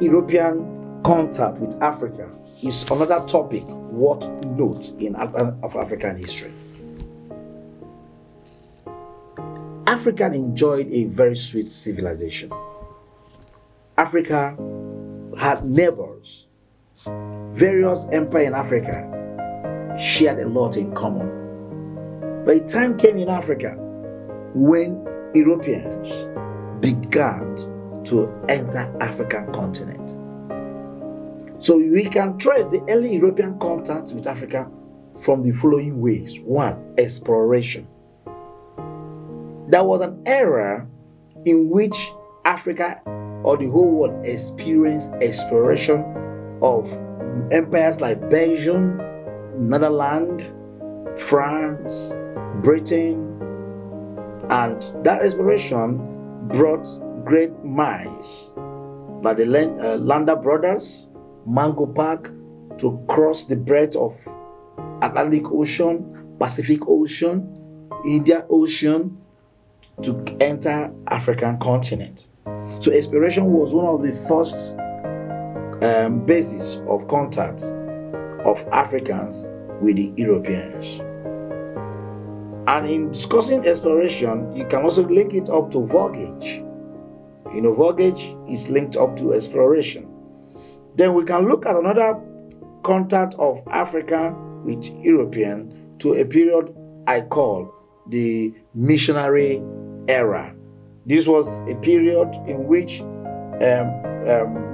European contact with Africa is another topic worth note in of African history. Africa enjoyed a very sweet civilization. Africa had neighbors. Various empires in Africa shared a lot in common. But a time came in Africa when Europeans began to enter African continent. So we can trace the early European contact with Africa from the following ways. One, exploration. There was an era in which Africa or the whole world experienced exploration of empires like Belgium, Netherlands, France, Britain, and that exploration brought great minds by the Lander brothers, Mango Park, to cross the breadth of Atlantic Ocean, Pacific Ocean, Indian Ocean to enter African continent. So exploration was one of the first basis of contact of Africans with the Europeans. And in discussing exploration, you can also link it up to voyage. Voyage is linked up to exploration. Then we can look at another contact of Africa with European to a period I call the missionary era. This was a period in which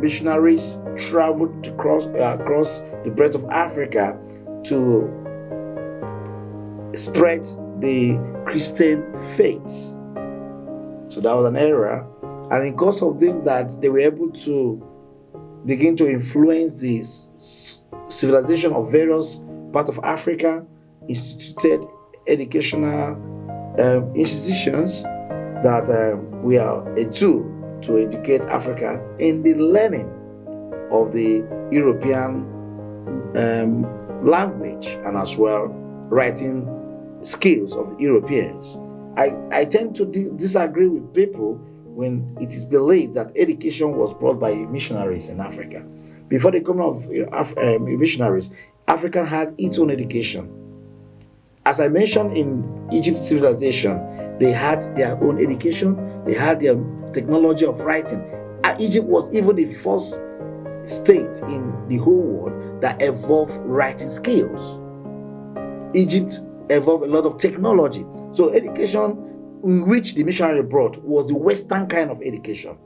missionaries traveled across the breadth of Africa to spread the Christian faith. So that was an era, and because of them that they were able to begin to influence the civilization of various parts of Africa, instituted educational institutions that we are a tool to educate Africans in the learning of the European language and as well writing skills of the Europeans. I tend to disagree with people when it is believed that education was brought by missionaries in Africa. Before the coming of missionaries, Africa had its own education. As I mentioned, in Egypt's civilization, they had their own education, they had their technology of writing. Egypt was even the first state in the whole world that evolved writing skills. Egypt evolved a lot of technology. So education in which the missionary brought was the Western kind of education.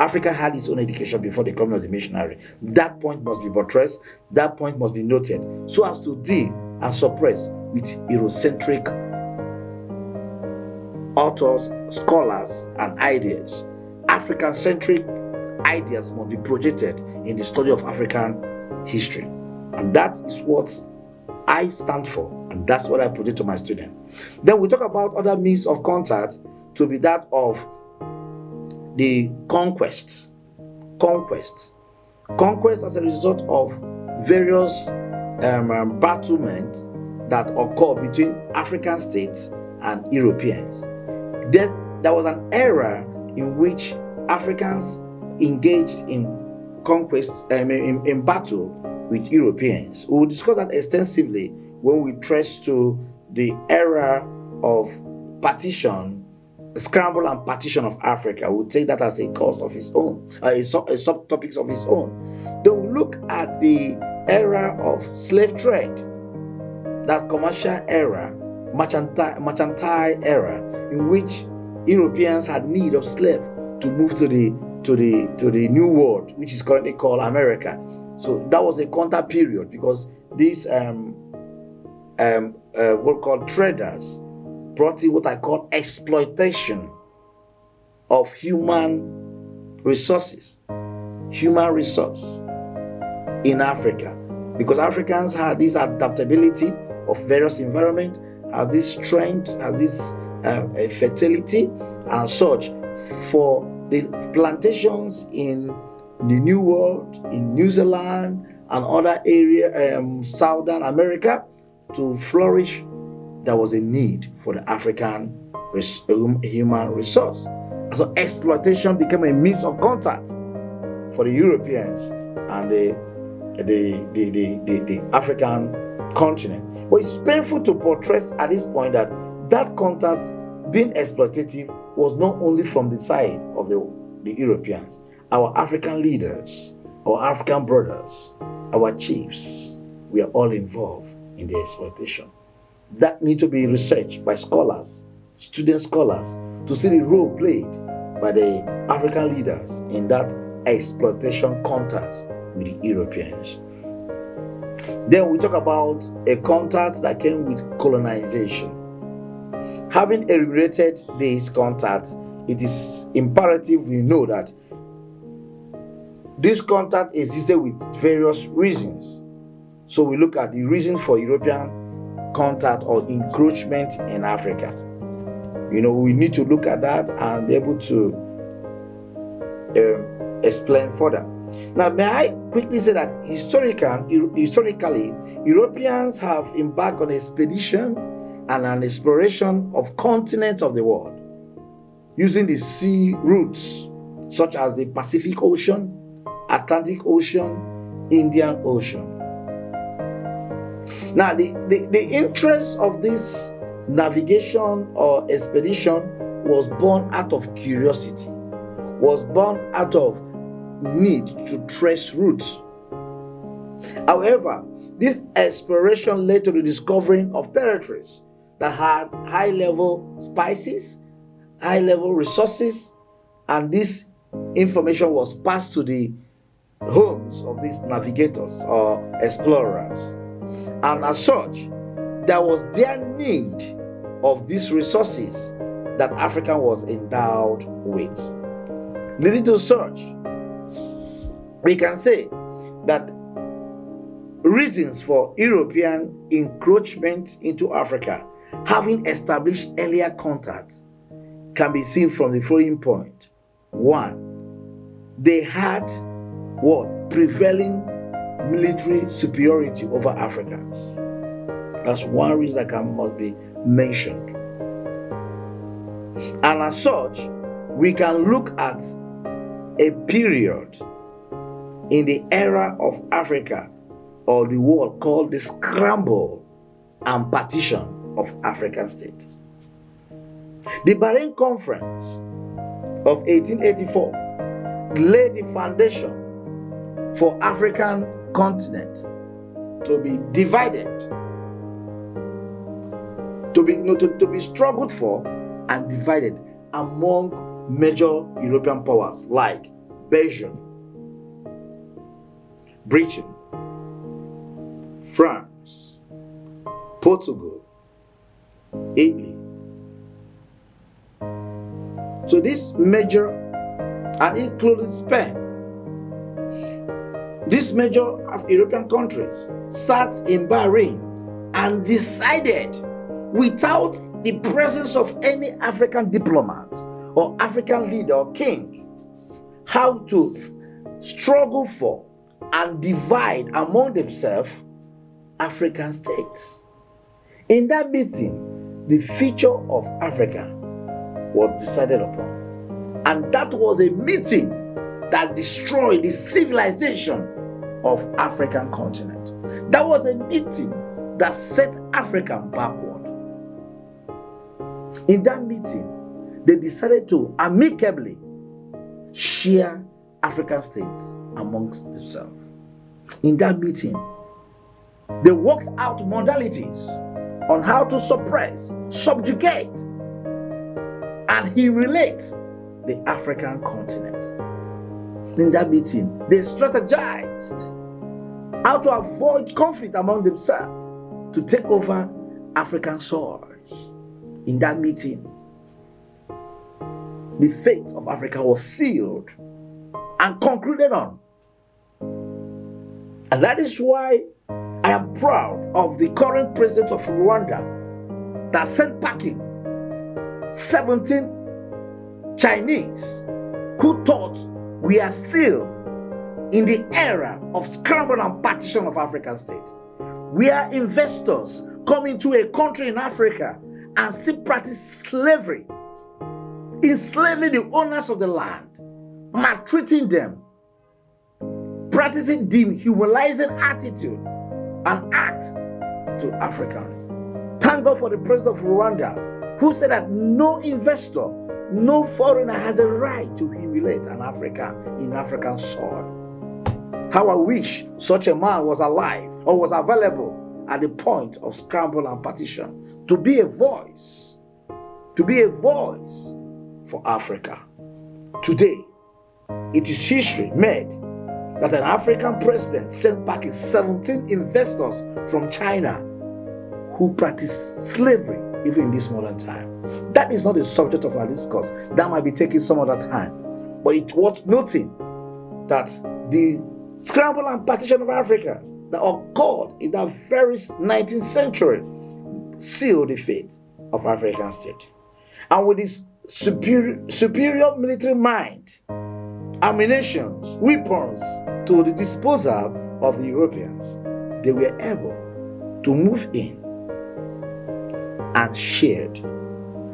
Africa had its own education before the coming of the missionary. That point must be buttressed, that point must be noted, so as to deal and suppress with Eurocentric authors, scholars, and ideas. African-centric ideas must be projected in the study of African history. And that is what I stand for, and that's what I project to my students. Then we talk about other means of contact to be that of the conquest. Conquest as a result of various battlements that occur between African states and Europeans. There was an era in which Africans engaged in conquest, in battle with Europeans. We will discuss that extensively when we trace to the era of partition, scramble and partition of Africa. We'll take that as a course of its own, a subtopics of its own. Then we'll look at the era of slave trade, that commercial era, mercantile era, in which Europeans had need of slaves to move to the new world, which is currently called America. So that was a counter period, because these what called traders brought in what I call exploitation of human resource in Africa, because Africans had this adaptability of various environment, have this strength, has this fertility and such for the plantations in the New World, in New Zealand and other areas, Southern America, to flourish. There was a need for the African human resource. So exploitation became a means of contact for the Europeans and the African continent. But it's painful to portray at this point that contact being exploitative was not only from the side of the Europeans. Our African leaders, our African brothers, our chiefs, we are all involved in the exploitation. That need to be researched by scholars, student scholars, to see the role played by the African leaders in that exploitation contact with the Europeans. Then we talk about a contact that came with colonization. Having enumerated this contact, it is imperative we know that this contact existed with various reasons. So we look at the reason for European contact or encroachment in Africa. We need to look at that and be able to explain further. Now, may I quickly say that historically, Europeans have embarked on expedition and an exploration of continents of the world using the sea routes such as the Pacific Ocean, Atlantic Ocean, Indian Ocean. Now, the interest of this navigation or expedition was born out of curiosity, was born out of need to trace routes. However, this exploration led to the discovering of territories that had high-level spices, high-level resources, and this information was passed to the homes of these navigators or explorers. And as such, there was their need of these resources that Africa was endowed with. Leading to such, we can say that reasons for European encroachment into Africa, having established earlier contact, can be seen from the following point. 1, they had what? Prevailing military superiority over Africans. That's one reason that must be mentioned. And as such, we can look at a period in the era of Africa or the world called the scramble and partition of African states. The Bahrain Conference of 1884 laid the foundation for African continent to be divided, to be struggled for and divided among major European powers like Belgium, Britain, France, Portugal, Italy. So this major, and including Spain, these major European countries sat in Bahrain and decided, without the presence of any African diplomat or African leader or king, how to struggle for and divide among themselves African states. In that meeting, the future of Africa was decided upon. And that was a meeting that destroyed the civilization of African continent. That was a meeting that set Africa backward. In that meeting, they decided to amicably share African states amongst themselves. In that meeting, they worked out modalities on how to suppress, subjugate, and humiliate the African continent. In that meeting, they strategized how to avoid conflict among themselves to take over African soils. In that meeting, the fate of Africa was sealed and concluded on. And that is why I am proud of the current president of Rwanda that sent packing 17 Chinese who thought we are still in the era of scramble and partition of African states, where investors come into a country in Africa and still practice slavery, enslaving the owners of the land, maltreating them, practicing dehumanizing attitude and act to African. Thank God for the president of Rwanda, who said that no investor, no foreigner has a right to humiliate an African in African soil. How I wish such a man was alive or was available at the point of scramble and partition to be a voice for Africa. Today, it is history made that an African president sent back his 17 investors from China who practice slavery even in this modern time. That is not the subject of our discourse. That might be taking some other time. But it's worth noting that the scramble and partition of Africa that occurred in that very 19th century sealed the fate of African state. And with this superior military mind, ammunitions, weapons to the disposal of the Europeans, they were able to move in and shared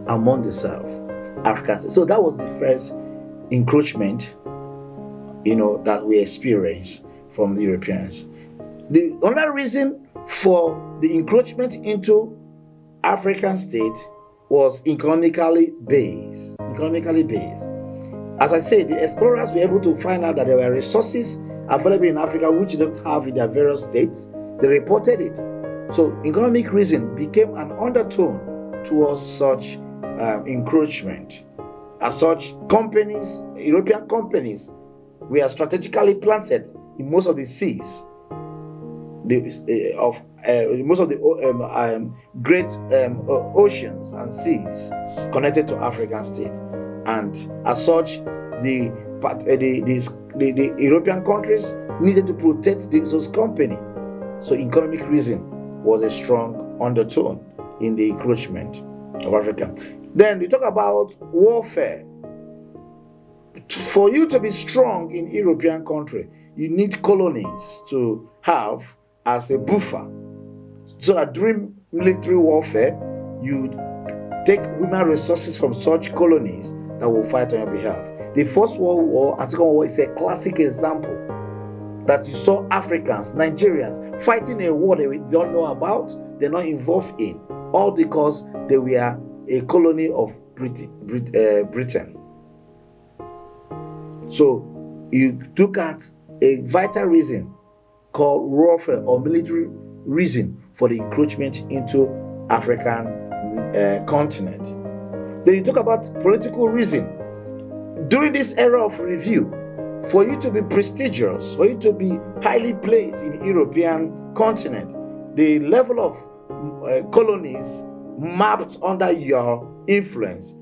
among themselves African states. So that was the first encroachment, that we experienced from the Europeans. The other reason for the encroachment into African state was economically based. As I said, the explorers were able to find out that there were resources available in Africa which they don't have in their various states. They reported it. So economic reason became an undertone towards such encroachment. As such, companies, European companies, were strategically planted in most of the seas most of the great oceans and seas connected to African states, and as such, the European countries needed to protect those companies. So economic reason was a strong undertone in the encroachment of Africa. Then we talk about warfare. For you to be strong in European country, you need colonies to have as a buffer, so that during military warfare, you take human resources from such colonies that will fight on your behalf. The First World War and Second World War is a classic example that you saw Africans, Nigerians, fighting a war they don't know about, they're not involved in, all because they were a colony of Britain. So you look at a vital reason called warfare or military reason for the encroachment into African continent. Then you talk about political reason. During this era of review, for you to be prestigious, for you to be highly placed in European continent, the level of colonies mapped under your influence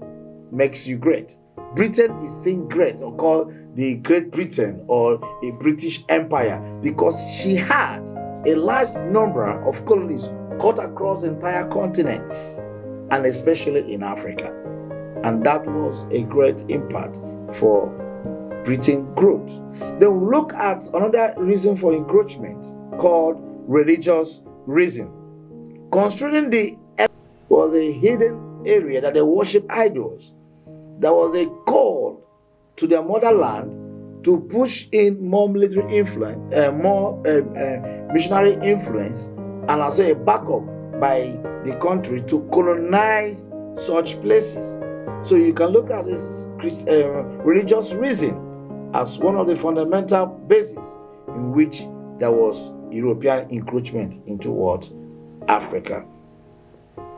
makes you great. Britain is seen great, or called the Great Britain or a British Empire, because she had a large number of colonies cut across entire continents, and especially in Africa. And that was a great impact for Britain growth. Then we look at another reason for encroachment called religious reason. Considering the was a hidden area that they worship idols, there was a call to their motherland to push in more military influence, more missionary influence, and also a backup by the country to colonize such places. So you can look at this religious reason as one of the fundamental bases in which there was European encroachment into what? Africa.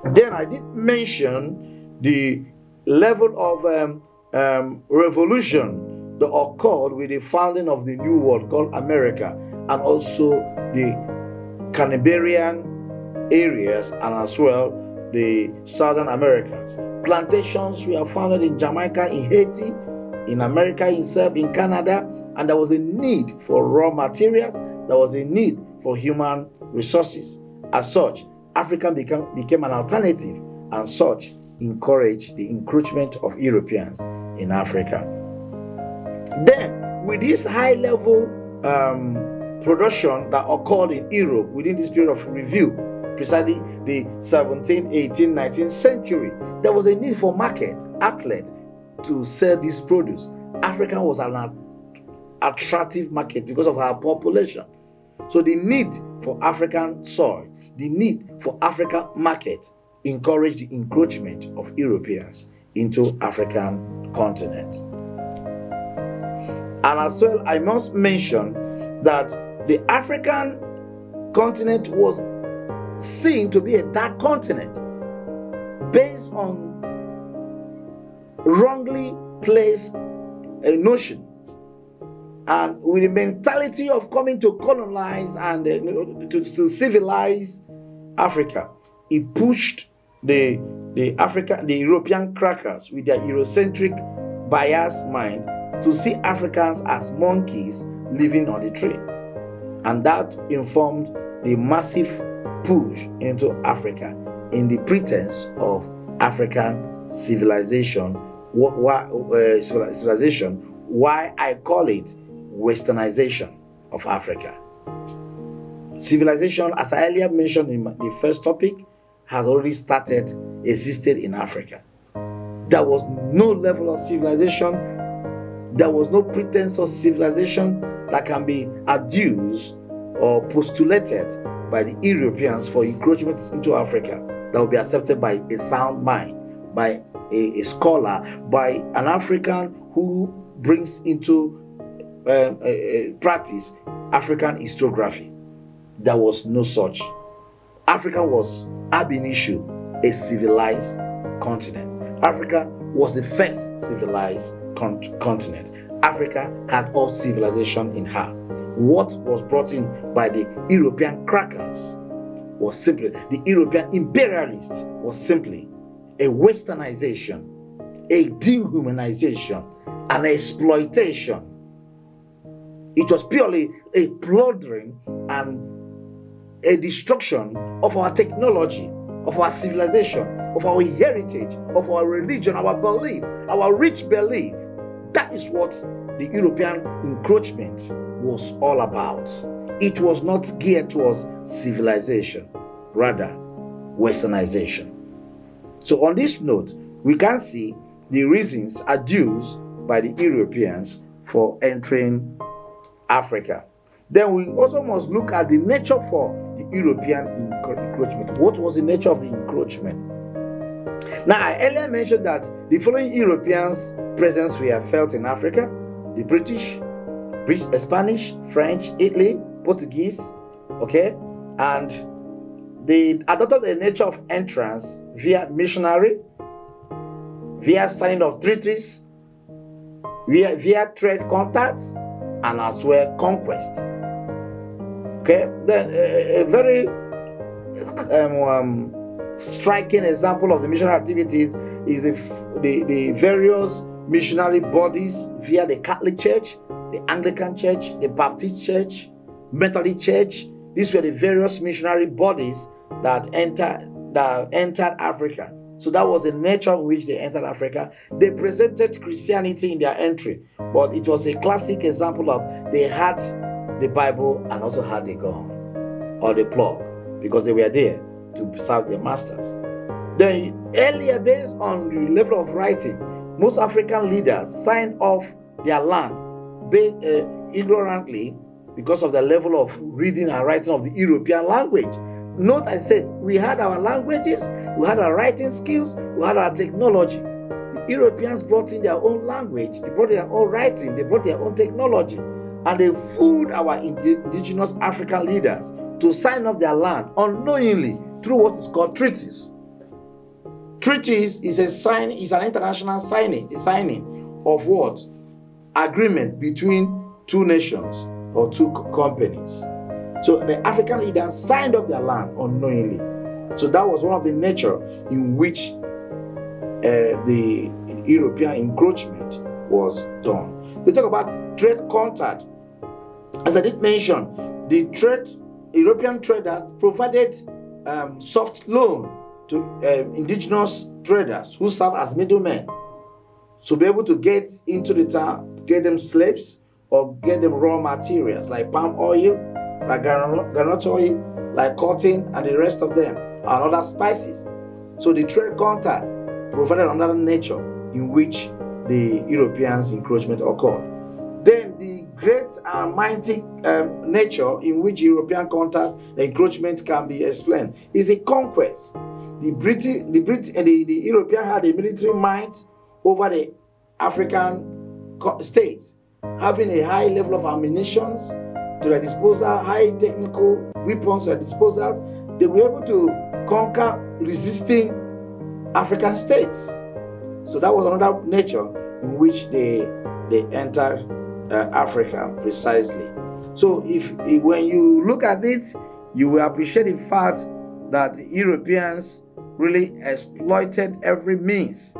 Then I did mention the level of revolution that occurred with the founding of the new world called America, and also the Caribbean areas, and as well the Southern Americas. Plantations were founded in Jamaica, in Haiti, in America itself, in Canada, and there was a need for raw materials, there was a need for human resources. As such, Africa became an alternative, and such encouraged the encroachment of Europeans in Africa. Then, with this high level production that occurred in Europe within this period of review, precisely the 17th, 18th, 19th century, there was a need for market, outlet to sell this produce. Africa was an attractive market because of our population. So the need for African soil, the need for African market encouraged the encroachment of Europeans into African continent. And as well, I must mention that the African continent was seen to be a dark continent based on wrongly placed a notion, and with the mentality of coming to colonize and to civilize Africa. It pushed the European crackers with their Eurocentric biased mind to see Africans as monkeys living on the tree, and that informed the massive push into Africa in the pretense of African civilization. Why I call it westernization of Africa. Civilization, as I earlier mentioned in the first topic, has already existed in Africa. There was no level of civilization, there was no pretense of civilization that can be adduced or postulated by the Europeans for encroachment into Africa that will be accepted by a sound mind, by a scholar, by an African who brings into practice African historiography. There was no such. Africa was ab initio a civilized continent. Africa was the first civilized continent. Africa had all civilization in her. What was brought in by the European crackers was simply, the European imperialists was simply a westernization, a dehumanization, an exploitation. It was purely a plundering and a destruction of our technology, of our civilization, of our heritage, of our religion, our belief, our rich belief. That is what the European encroachment was all about. It was not geared towards civilization, rather westernization. So on this note, we can see the reasons adduced by the Europeans for entering Africa. Then we also must look at the nature for the European encroachment. What was the nature of the encroachment? Now, I earlier mentioned that the following Europeans' presence were felt in Africa: the British, Spanish, French, Italy, Portuguese, okay? And they adopted the nature of entrance via missionary, via signing of treaties, via trade contacts, and as well conquest. Okay, then a very striking example of the missionary activities is the various missionary bodies via the Catholic Church, the Anglican Church, the Baptist Church, Methodist Church. These were the various missionary bodies that entered Africa. So that was the nature in which they entered Africa. They presented Christianity in their entry, but it was a classic example of they had the Bible and also had the gun or the plug, because they were there to serve their masters. Then earlier, based on the level of writing, most African leaders signed off their land ignorantly because of the level of reading and writing of the European language. Note I said we had our languages, we had our writing skills, we had our technology. The Europeans brought in their own language, they brought their own writing, they brought their own technology, and they fooled our indigenous African leaders to sign up their land unknowingly through what is called treaties. Treaties is an international signing of what? Agreement between two nations or two companies. So the African leaders signed up their land unknowingly. So that was one of the nature in which the European encroachment was done. They talk about trade contact. As I did mention, the European traders provided soft loan to indigenous traders who serve as middlemen, to be able to get into the town, get them slaves, or get them raw materials like palm oil, like granite oil, like cotton, and the rest of them, and other spices. So the trade contact provided another nature in which the Europeans' encroachment occurred. Then the great and mighty nature in which European contact encroachment can be explained is a conquest. The European had a military might over the African states, having a high level of ammunition to their disposal, high technical weapons to their disposal. They were able to conquer resisting African states. So that was another nature in which they entered Africa precisely. So if when you look at this, you will appreciate the fact that the Europeans really exploited every means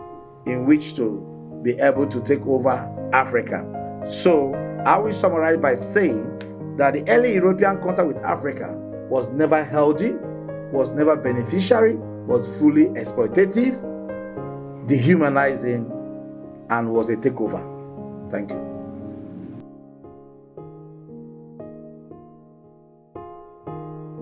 in which to be able to take over Africa. So I will summarize by saying that the early European contact with Africa was never healthy, was never beneficiary, was fully exploitative, dehumanizing, and was a takeover. Thank you.